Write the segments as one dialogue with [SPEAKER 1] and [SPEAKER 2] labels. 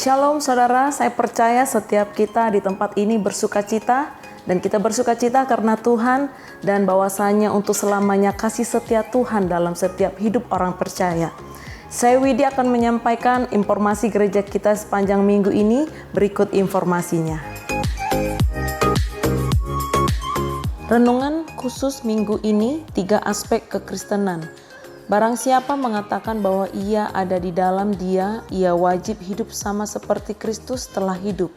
[SPEAKER 1] Shalom saudara, saya percaya setiap kita di tempat ini bersukacita dan kita bersukacita karena Tuhan dan bahwasanya untuk selamanya kasih setia Tuhan dalam setiap hidup orang percaya. Saya Widya akan menyampaikan informasi gereja kita sepanjang minggu ini, berikut informasinya. Renungan khusus minggu ini 3 aspek kekristenan. Barang siapa mengatakan bahwa ia ada di dalam Dia, ia wajib hidup sama seperti Kristus telah hidup.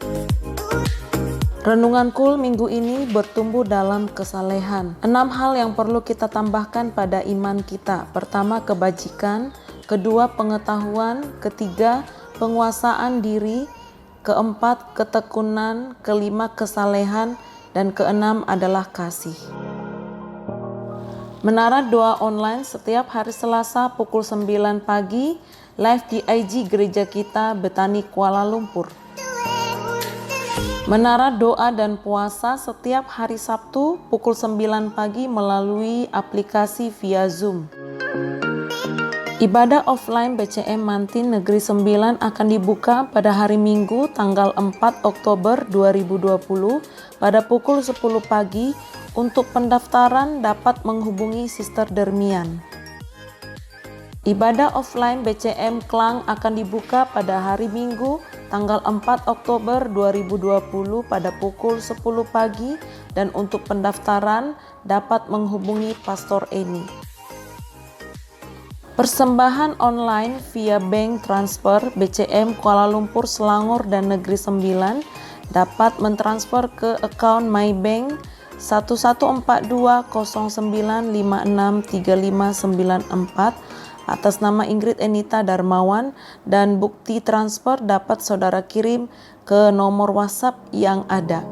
[SPEAKER 1] Renungan Kul minggu ini bertumbuh dalam kesalehan. 6 hal yang perlu kita tambahkan pada iman kita. Pertama, kebajikan. Kedua, pengetahuan. Ketiga, penguasaan diri. Keempat, ketekunan. Kelima, kesalehan. Dan keenam adalah kasih. Menara doa online setiap hari Selasa pukul 9 pagi, live di IG gereja kita Betani Kuala Lumpur. Menara doa dan puasa setiap hari Sabtu pukul 9 pagi melalui aplikasi via Zoom. Ibadah offline BCM Mantin Negeri 9 akan dibuka pada hari Minggu tanggal 4 Oktober 2020 pada pukul 10 pagi. Untuk pendaftaran dapat menghubungi Sister Dermian. Ibadah offline BCM Klang akan dibuka pada hari Minggu tanggal 4 Oktober 2020 pada pukul 10 pagi dan untuk pendaftaran dapat menghubungi Pastor Eni. Persembahan online via bank transfer BCM Kuala Lumpur Selangor dan Negeri 9 dapat mentransfer ke account MyBank 114209563594 atas nama Ingrid Enita Darmawan dan bukti transfer dapat saudara kirim ke nomor WhatsApp yang ada.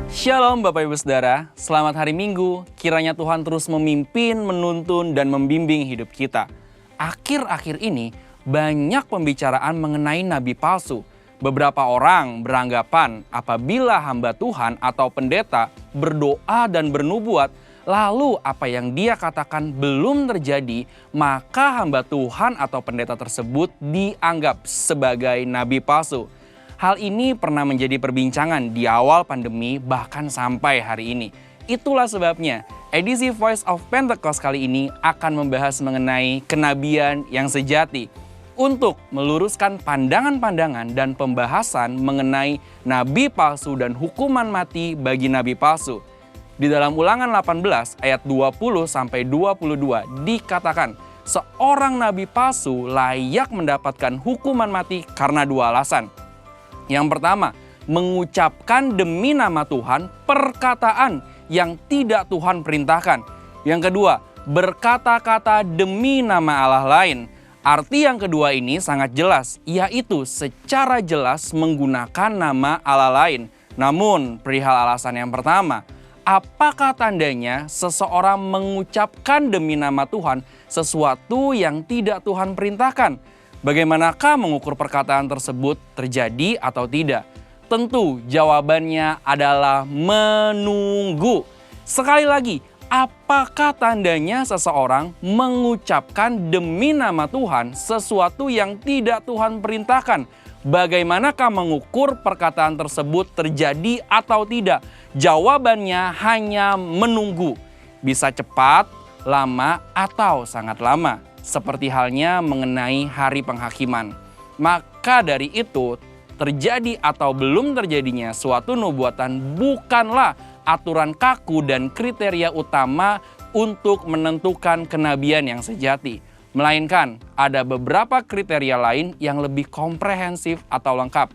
[SPEAKER 2] Shalom Bapak Ibu Saudara, selamat hari Minggu. Kiranya Tuhan terus memimpin, menuntun, dan membimbing hidup kita. Akhir-akhir ini banyak pembicaraan mengenai nabi palsu. Beberapa orang beranggapan apabila hamba Tuhan atau pendeta berdoa dan bernubuat, lalu apa yang dia katakan belum terjadi, maka hamba Tuhan atau pendeta tersebut dianggap sebagai nabi palsu. Hal ini pernah menjadi perbincangan di awal pandemi bahkan sampai hari ini. Itulah sebabnya edisi Voice of Pentecost kali ini akan membahas mengenai kenabian yang sejati. Untuk meluruskan pandangan-pandangan dan pembahasan mengenai nabi palsu dan hukuman mati bagi nabi palsu. Di dalam Ulangan 18 ayat 20-22 dikatakan, seorang nabi palsu layak mendapatkan hukuman mati karena 2 alasan. Yang pertama, mengucapkan demi nama Tuhan perkataan yang tidak Tuhan perintahkan. Yang kedua, berkata-kata demi nama Allah lain. Arti yang kedua ini sangat jelas, yaitu secara jelas menggunakan nama Allah lain. Namun, perihal alasan yang pertama, apakah tandanya seseorang mengucapkan demi nama Tuhan sesuatu yang tidak Tuhan perintahkan? Bagaimanakah mengukur perkataan tersebut terjadi atau tidak? Tentu jawabannya adalah menunggu. Sekali lagi, apakah tandanya seseorang mengucapkan demi nama Tuhan sesuatu yang tidak Tuhan perintahkan? Bagaimanakah mengukur perkataan tersebut terjadi atau tidak? Jawabannya hanya menunggu. Bisa cepat, lama, atau sangat lama. Seperti halnya mengenai hari penghakiman. Maka dari itu, terjadi atau belum terjadinya suatu nubuatan bukanlah aturan kaku dan kriteria utama untuk menentukan kenabian yang sejati. Melainkan ada beberapa kriteria lain yang lebih komprehensif atau lengkap.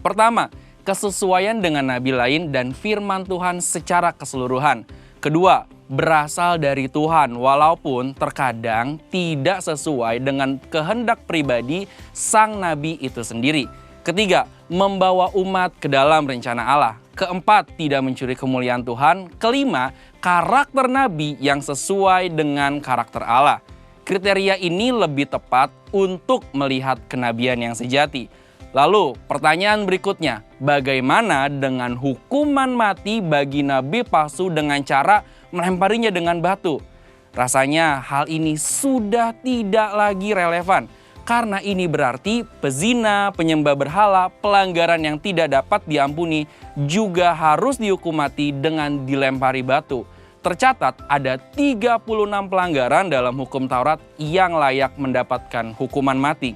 [SPEAKER 2] Pertama, kesesuaian dengan nabi lain dan firman Tuhan secara keseluruhan. Kedua, berasal dari Tuhan walaupun terkadang tidak sesuai dengan kehendak pribadi sang nabi itu sendiri. Ketiga, membawa umat ke dalam rencana Allah. Keempat, tidak mencuri kemuliaan Tuhan. Kelima, karakter nabi yang sesuai dengan karakter Allah. Kriteria ini lebih tepat untuk melihat kenabian yang sejati. Lalu pertanyaan berikutnya, bagaimana dengan hukuman mati bagi nabi palsu dengan cara melemparinya dengan batu? Rasanya hal ini sudah tidak lagi relevan. Karena ini berarti pezina, penyembah berhala, pelanggaran yang tidak dapat diampuni juga harus dihukum mati dengan dilempari batu. Tercatat ada 36 pelanggaran dalam hukum Taurat yang layak mendapatkan hukuman mati.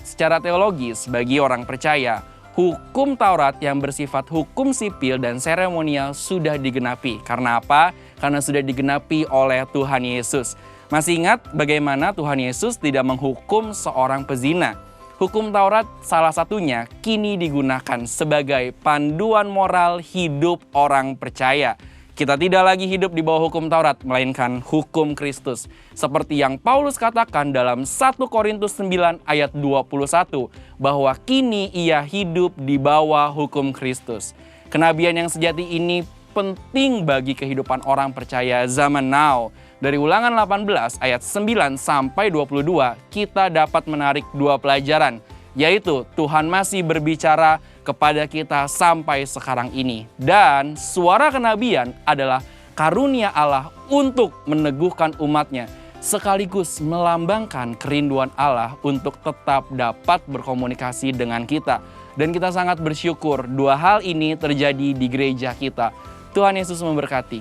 [SPEAKER 2] Secara teologis, bagi orang percaya, hukum Taurat yang bersifat hukum sipil dan seremonial sudah digenapi. Karena apa? Karena sudah digenapi oleh Tuhan Yesus. Masih ingat bagaimana Tuhan Yesus tidak menghukum seorang pezina? Hukum Taurat salah satunya kini digunakan sebagai panduan moral hidup orang percaya. Kita tidak lagi hidup di bawah hukum Taurat, melainkan hukum Kristus. Seperti yang Paulus katakan dalam 1 Korintus 9 ayat 21, bahwa kini ia hidup di bawah hukum Kristus. Kenabian yang sejati ini penting bagi kehidupan orang percaya zaman now. Dari Ulangan 18 ayat 9 sampai 22, kita dapat menarik dua pelajaran, yaitu Tuhan masih berbicara kepada kita sampai sekarang ini. Dan suara kenabian adalah karunia Allah untuk meneguhkan umatnya, sekaligus melambangkan kerinduan Allah untuk tetap dapat berkomunikasi dengan kita. Dan kita sangat bersyukur dua hal ini terjadi di gereja kita. Tuhan Yesus memberkati.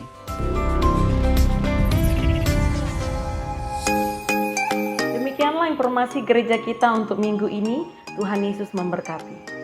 [SPEAKER 1] Demikianlah informasi gereja kita untuk minggu ini. Tuhan Yesus memberkati.